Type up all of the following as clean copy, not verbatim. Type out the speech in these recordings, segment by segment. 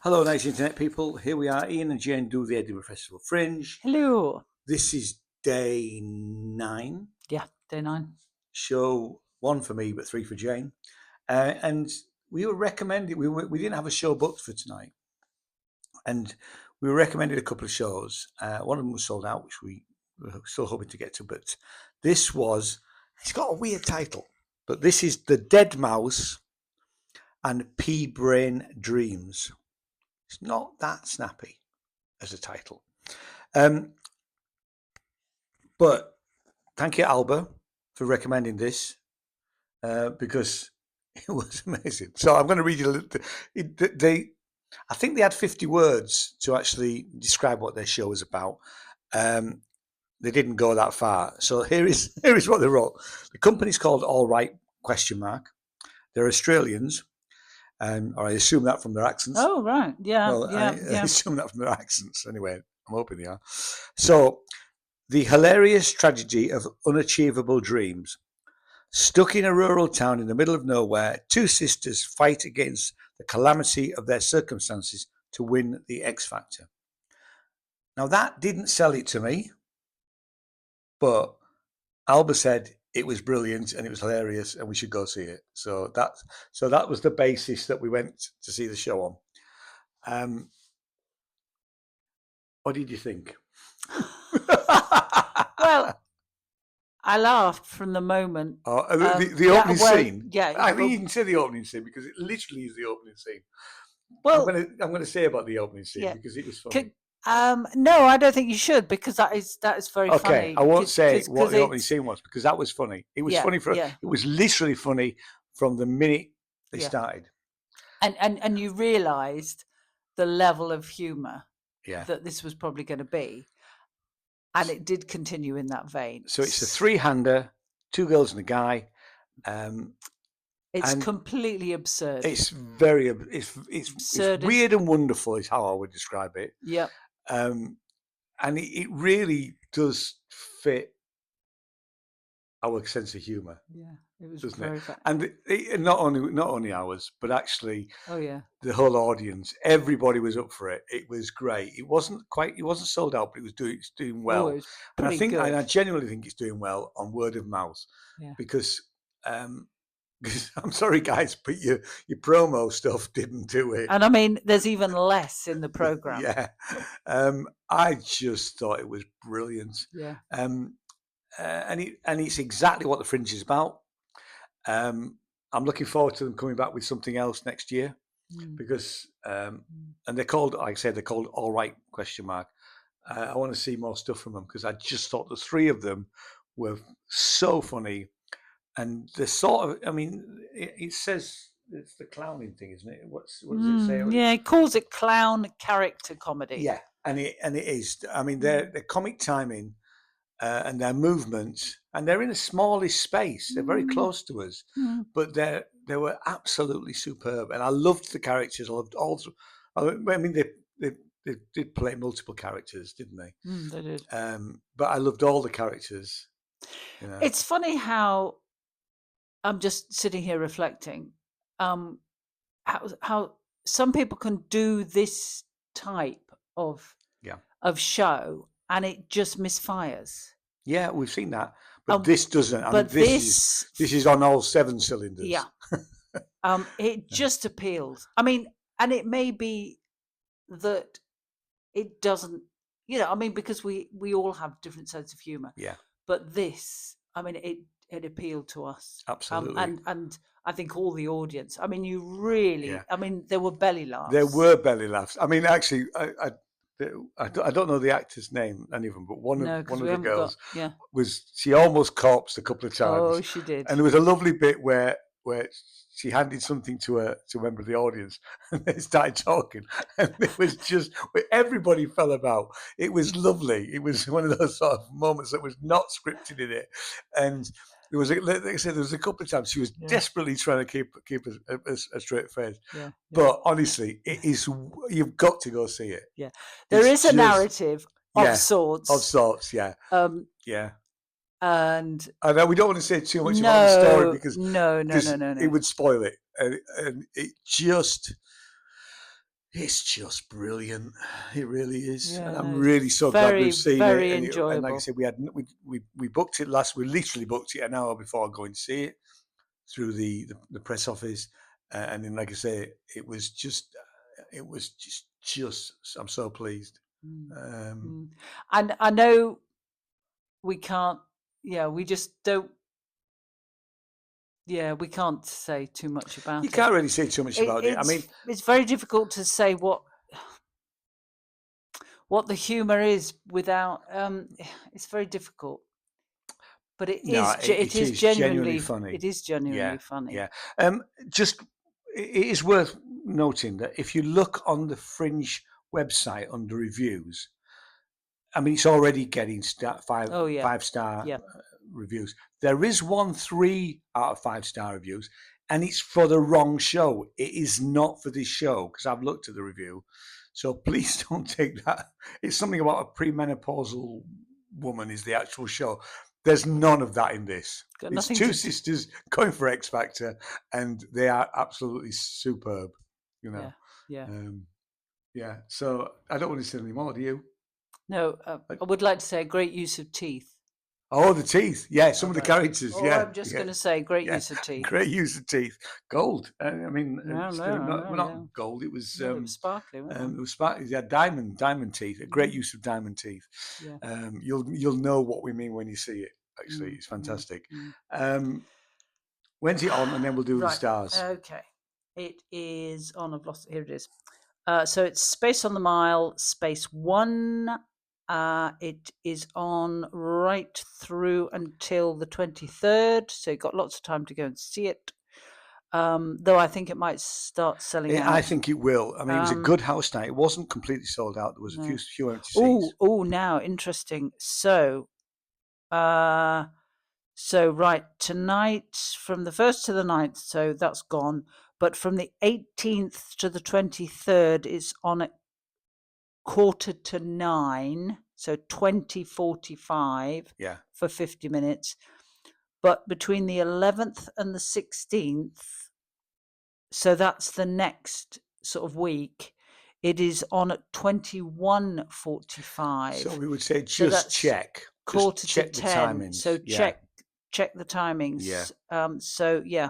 Hello, nice internet people. Here we are. Ian and Jane do the Edinburgh Festival Fringe. Hello. This is day 9. Yeah, day 9. Show 1 for me, but 3 for Jane. And we were recommended. We didn't have a show booked for tonight, and we were recommended a couple of shows. One of them was sold out, which we were still hoping to get to. But this was. It's got a weird title, but this is the Deadmouse and Peabrain Dreams. It's not that snappy as a title. But thank you, Alba, for recommending this because it was amazing. So I'm going to read you a little. I think they had 50 words to actually describe what their show was about. They didn't go that far. So here is what they wrote. The company's called All Right ? They're Australians, or I assume that from their accents. Oh, right. Yeah. Well, yeah. I assume that from their accents. Anyway, I'm hoping they are. So, the hilarious tragedy of unachievable dreams. Stuck in a rural town in the middle of nowhere, two sisters fight against the calamity of their circumstances to win the X Factor. Now, that didn't sell it to me, but Alba said it was brilliant and it was hilarious and we should go see it. So that was the basis that we went to see the show on. What did you think? Well, I laughed from the moment. The opening scene. Yeah, I think you can say the opening scene because it literally is the opening scene. Well, I'm going to say about the opening scene because it was funny. No, I don't think you should because that is very funny. Okay, I won't say what the opening scene was because that was funny. It was funny it was literally funny from the minute they started. And you realised the level of humour that this was probably going to be. And it did continue in that vein. So it's a 3-hander, 2 girls and a guy. It's completely absurd. It's very it's weird and wonderful is how I would describe it. Yeah. And it really does fit our sense of humour. Yeah, it was very fun. And not only ours, but actually, the whole audience, everybody was up for it. It was great. It wasn't sold out, but it's doing well. It was pretty and good. I genuinely think it's doing well on word of mouth. Yeah. Because I'm sorry, guys, but your promo stuff didn't do it. And I mean, there's even less in the program. Yeah. I just thought it was brilliant. Yeah. And it's exactly what the Fringe is about. I'm looking forward to them coming back with something else next year because and they're called, like I said, they're called All Right ? I want to see more stuff from them because I just thought the 3 of them were so funny. And the sort of, I mean, it says it's the clowning thing, isn't it? What does it say? Yeah, it calls it clown character comedy. Yeah, and it is. I mean, their comic timing and their movements, and they're in a smallish space. They're very close to us, but they were absolutely superb. And I loved the characters. I loved all. I mean, they did play multiple characters, didn't they? They did. But I loved all the characters. You know? It's funny how I'm just sitting here reflecting. How some people can do this type of show and it just misfires. Yeah, we've seen that, but this doesn't. I mean, this is on all 7 cylinders. Yeah. It just appealed. I mean, and it may be that it doesn't. I mean, because we all have different sense of humor. Yeah. But this, I mean, it appealed to us. Absolutely. And I think all the audience. I mean, you really. I mean, there were belly laughs. There were belly laughs. I mean, actually, I don't know the actor's name, any of them, but one of the girls she almost corpsed a couple of times. Oh, she did. And there was a lovely bit where she handed something to a member of the audience, and they started talking, and it was just everybody fell about. It was lovely. It was one of those sort of moments that was not scripted in it, and. There was, like I said, there was a couple of times she was desperately trying to keep a straight face. Yeah. But honestly, it is. You've got to go see it. Yeah, there is a narrative of sorts. Of sorts, yeah. Yeah. And I know we don't want to say too much about the story because no, it would spoil it, and it just. It's just brilliant. It really is, Yeah, and no, I'm it's really so glad very, we've seen it. very And like I enjoyable. said, we booked it last. We literally booked it an hour before going to see it through the press office, and then like I say, it was just I'm so pleased. And I know we can't. Yeah, we just don't. Yeah, we can't say too much about You it. can't really say too much about it. I mean, it's very difficult to say what the humor is without. It's very difficult. But it no, it is genuinely genuinely funny. it is genuinely Yeah, funny. yeah. Just it is worth noting that if you look on the Fringe website under reviews, I mean, it's already getting Oh yeah. 5-star Yeah. reviews. There is one 3 out of 5-star reviews, and it's for the wrong show. It is not for this show because I've looked at the review. So please don't take that. It's something about a premenopausal woman is the actual show. There's none of that in this. Got It's nothing two to sisters going for X Factor, and they are absolutely superb. You know. Yeah. Yeah. So I don't want to say any more. Do you? No, I would like to say a great use of teeth. Oh, the teeth. Yeah, some of the Right. characters. All Yeah, I'm just yeah, going to say, great yeah. use of teeth. Great use of teeth. Gold. I mean, No, instead of no, well, not no. gold. It was. No, they were sparkly, weren't It was sparkly. Yeah, diamond teeth. A great use of diamond teeth. Yeah. You'll know what we mean when you see it. Actually, it's fantastic. When's it on? And then we'll do the Right. stars. Okay. It is on. I've lost it. Here it is. So it's Space on the Mile, Space 1. It is on right through until the 23rd. So you've got lots of time to go and see it. Though I think it might start selling out. I think it will. I mean, it was a good house night. It wasn't completely sold out. There was a few empty seats. Oh, now interesting. So, right tonight from the 1st to the 9th, so that's gone. But from the 18th to the 23rd, it's on at 8:45, so 20:45. Yeah. For 50 minutes. But between the 11th and the 16th, so that's the next sort of week, it is on at 21:45. So we would say just check. Quarter just check to 10. The timings. So yeah. check the timings. Yeah. So yeah.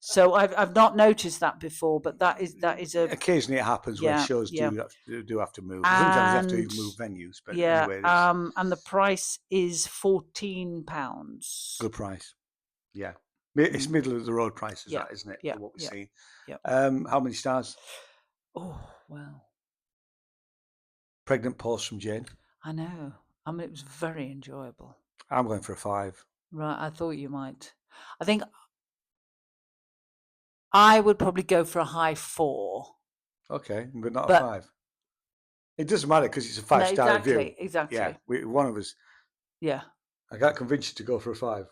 So I've not noticed that before, but that is a. Occasionally it happens where shows do have to move. Sometimes they have to even move venues. But anyway, and the price is £14. Good price. Yeah, it's middle of the road prices, that isn't it? Yeah, for what we've seen. Yeah. How many stars? Oh well. Pregnant pause from Jane. I know. I mean, it was very enjoyable. I'm going for a 5. Right, I thought you might. I think I would probably go for a high 4. Okay, but not a 5. It doesn't matter because it's a 5-star review. Exactly. Yeah, one of us. Yeah. I can't convince you to go for a 5.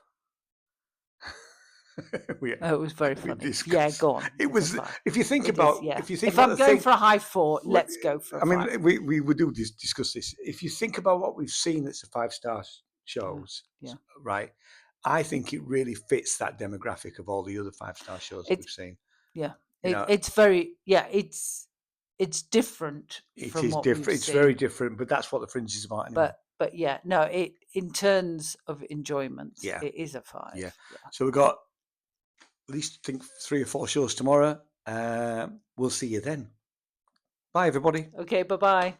It was very funny. Yeah, go on. It was. If you think about, if I'm going for a high 4, let's go for a 5. I mean, we would discuss this. If you think about what we've seen, that's a 5-star shows. Yeah. Right. I think it really fits that demographic of all the other 5-star shows that we've seen. Yeah. It's very. Yeah. It's different. It is different. It's very different, but that's what the Fringe is about anyway. But yeah, no. In terms of enjoyment, it is a 5. Yeah. So we've got at least I think 3 or 4 shows tomorrow. We'll see you then. Bye, everybody. Okay. Bye-bye.